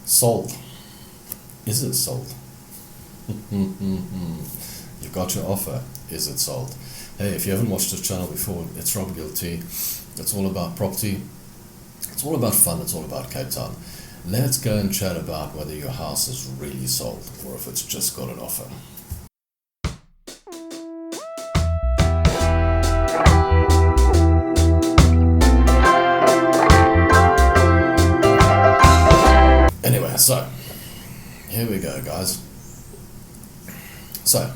Sold. Is it sold? You've got your offer. Is it sold? Hey, if you haven't watched this channel before, it's from GillT. It's all about property. It's all about fun. It's all about Cape Town. Let's go and chat about whether your house is really sold or if it's just got an offer. Anyway, so here we go, guys. So,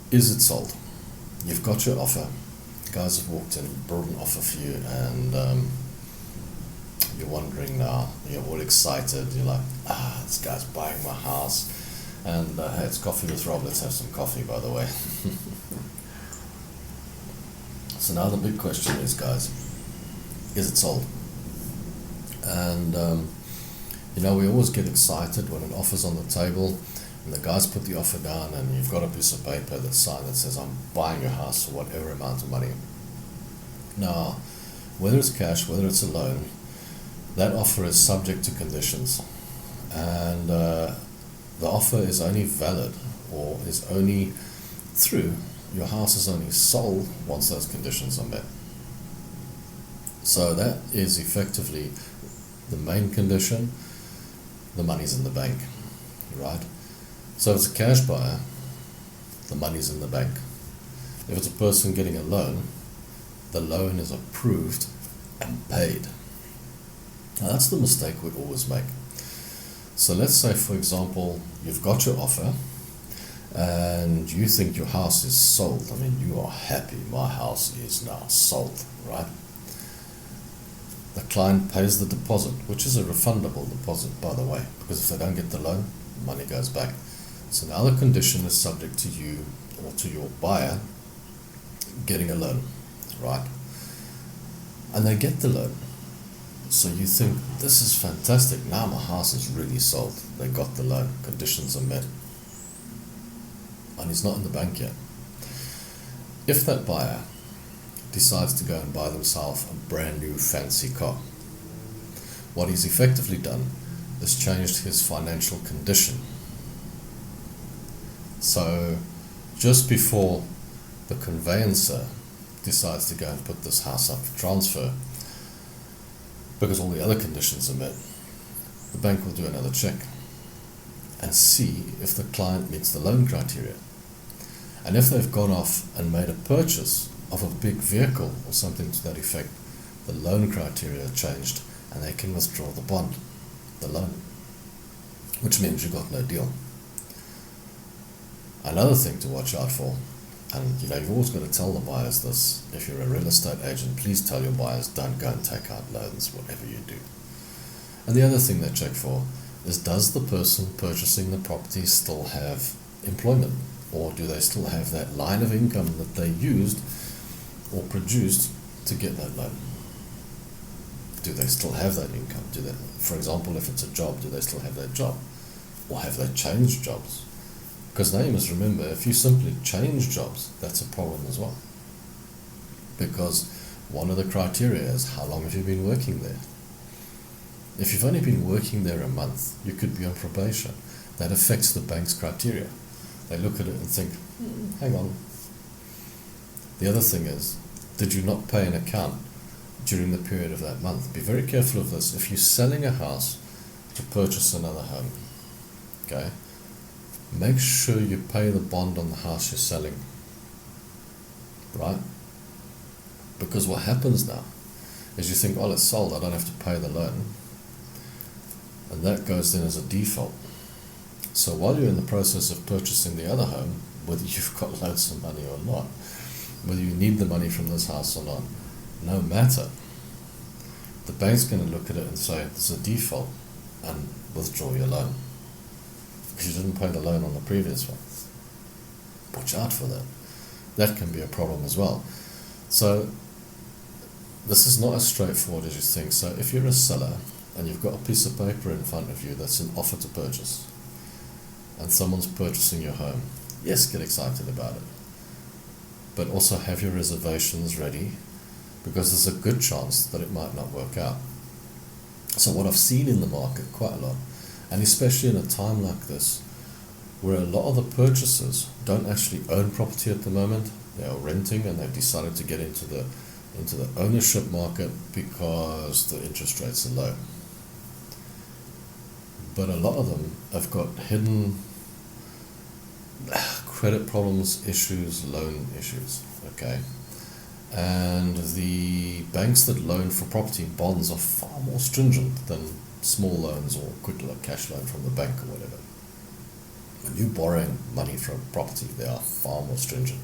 is it sold? You've got your offer. Guys have walked in, brought an offer for you, and you're wondering now, you're all excited, you're like, this guy's buying my house, and hey, it's Coffee with Rob, let's have some coffee, by the way. So now the big question is, guys, is it sold? And we always get excited when an offer's on the table and the guys put the offer down and you've got a piece of paper that's signed that says, I'm buying your house for whatever amount of money. Now, whether it's cash, whether it's a loan, that offer is subject to conditions, and the offer is only valid or is only through, your house is only sold once those conditions are met. So that is effectively the main condition. The money's in the bank, right? So if it's a cash buyer, the money's in the bank. If it's a person getting a loan, the loan is approved and paid. Now that's the mistake we always make. So let's say, for example, you've got your offer and you think your house is sold. I mean, you are happy, my house is now sold, right? The client pays the deposit, which is a refundable deposit, by the way, because if they don't get the loan, money goes back. So now the condition is subject to you or to your buyer getting a loan, right? And they get the loan. So you think, this is fantastic, now my house is really sold. They got the loan, conditions are met. Money's not in the bank yet. If that buyer decides to go and buy themselves a brand new fancy car, what he's effectively done is changed his financial condition. So just before the conveyancer decides to go and put this house up for transfer, because all the other conditions are met, the bank will do another check and see if the client meets the loan criteria. And if they've gone off and made a purchase of a big vehicle or something to that effect, the loan criteria changed and they can withdraw the bond, the loan, which means you got no deal. Another thing to watch out for, and you've always got to tell the buyers this, if you're a real estate agent, please tell your buyers, don't go and take out loans, whatever you do. And the other thing they check for is, does the person purchasing the property still have employment? Or do they still have that line of income that they used or produced to get that loan? Do they still have that income? For example, if it's a job, do they still have that job? Or have they changed jobs? Because now you must remember, if you simply change jobs, that's a problem as well. Because one of the criteria is, how long have you been working there? If you've only been working there a month, you could be on probation. That affects the bank's criteria. They look at it and think, hang on. The other thing is, did you not pay an account during the period of that month? Be very careful of this. If you're selling a house to purchase another home, okay, make sure you pay the bond on the house you're selling, right? Because what happens now is you think, it's sold, I don't have to pay the loan. And that goes then as a default. So while you're in the process of purchasing the other home, whether you've got loads of money or not, whether you need the money from this house or not, no matter, the bank's going to look at it and say, it's a default, and withdraw your loan. Because you didn't pay the loan on the previous one. Watch out for that. That can be a problem as well. So this is not as straightforward as you think. So if you're a seller and you've got a piece of paper in front of you that's an offer to purchase, and someone's purchasing your home, yes, get excited about it. But also have your reservations ready, because there's a good chance that it might not work out. So what I've seen in the market quite a lot And especially in a time like this, where a lot of the purchasers don't actually own property at the moment, they are renting, and they've decided to get into the ownership market because the interest rates are low. But a lot of them have got hidden credit problems, issues, loan issues, okay? And the banks that loan for property bonds are far more stringent than small loans or quick cash loan from the bank or whatever. When you're borrowing money from property, they are far more stringent.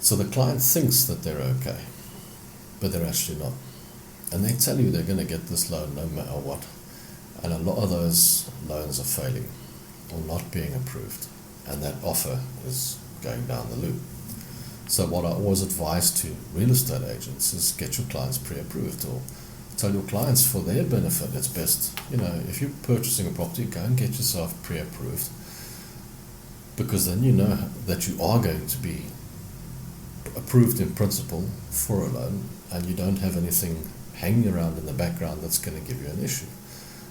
So the client thinks that they're okay, but they're actually not. And they tell you they're going to get this loan no matter what. And a lot of those loans are failing or not being approved. And that offer is going down the loop. So what I always advise to real estate agents is get your clients pre-approved, or tell your clients for their benefit it's best, if you're purchasing a property, go and get yourself pre-approved, because then you know that you are going to be approved in principle for a loan, and you don't have anything hanging around in the background that's going to give you an issue.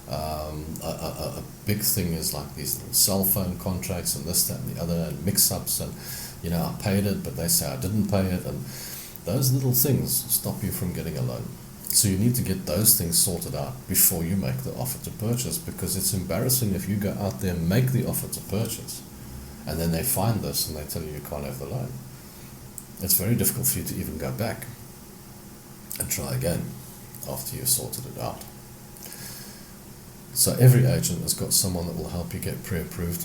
A big thing is like these little cell phone contracts and this, that and the other, and mix-ups, and I paid it but they say I didn't pay it, and those little things stop you from getting a loan. So you need to get those things sorted out before you make the offer to purchase, because it's embarrassing if you go out there and make the offer to purchase and then they find this and they tell you can't have the loan. It's very difficult for you to even go back and try again after you've sorted it out. So every agent has got someone that will help you get pre-approved.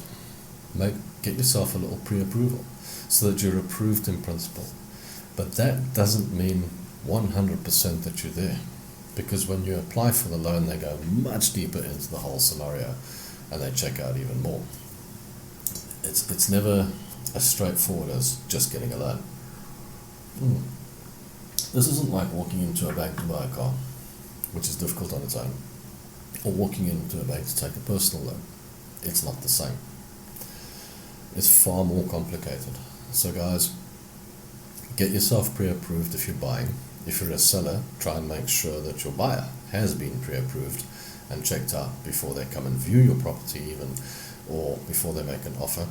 Get yourself a little pre-approval so that you're approved in principle. But that doesn't mean 100% that you're there, because when you apply for the loan, they go much deeper into the whole scenario and they check out even more. It's never as straightforward as just getting a loan. This isn't like walking into a bank to buy a car, which is difficult on its own, or walking into a bank to take a personal loan. It's not the same. It's far more complicated. So guys, get yourself pre-approved if you're buying. If you're a seller, try and make sure that your buyer has been pre-approved and checked out before they come and view your property even, or before they make an offer.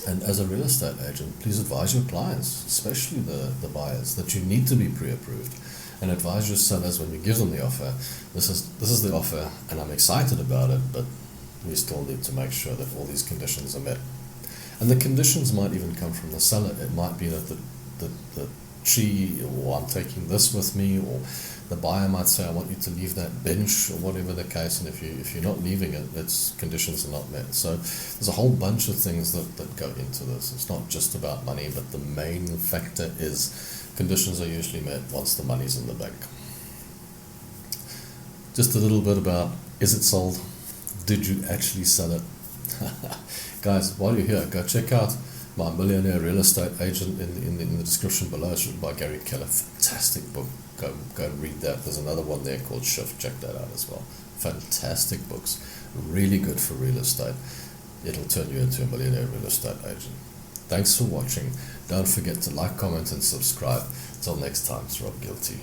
And as a real estate agent, please advise your clients, especially the buyers, that you need to be pre-approved, and advise your sellers when you give them the offer, this is the offer and I'm excited about it, but we still need to make sure that all these conditions are met. And the conditions might even come from the seller. It might be that the tree, or I'm taking this with me, or the buyer might say I want you to leave that bench, or whatever the case, and if you're not leaving it, its conditions are not met. So there's a whole bunch of things that go into this. It's not just about money, but the main factor is conditions are usually met once the money's in the bank. Just a little bit about, is it sold? Did you actually sell it? Guys, while you're here, go check out my Millionaire Real Estate Agent in the description below. It's written by Gary Keller. Fantastic book. Go and read that. There's another one there called Shift. Check that out as well. Fantastic books. Really good for real estate. It'll turn you into a millionaire real estate agent. Thanks for watching. Don't forget to like, comment and subscribe. Till next time, it's Rob GillT.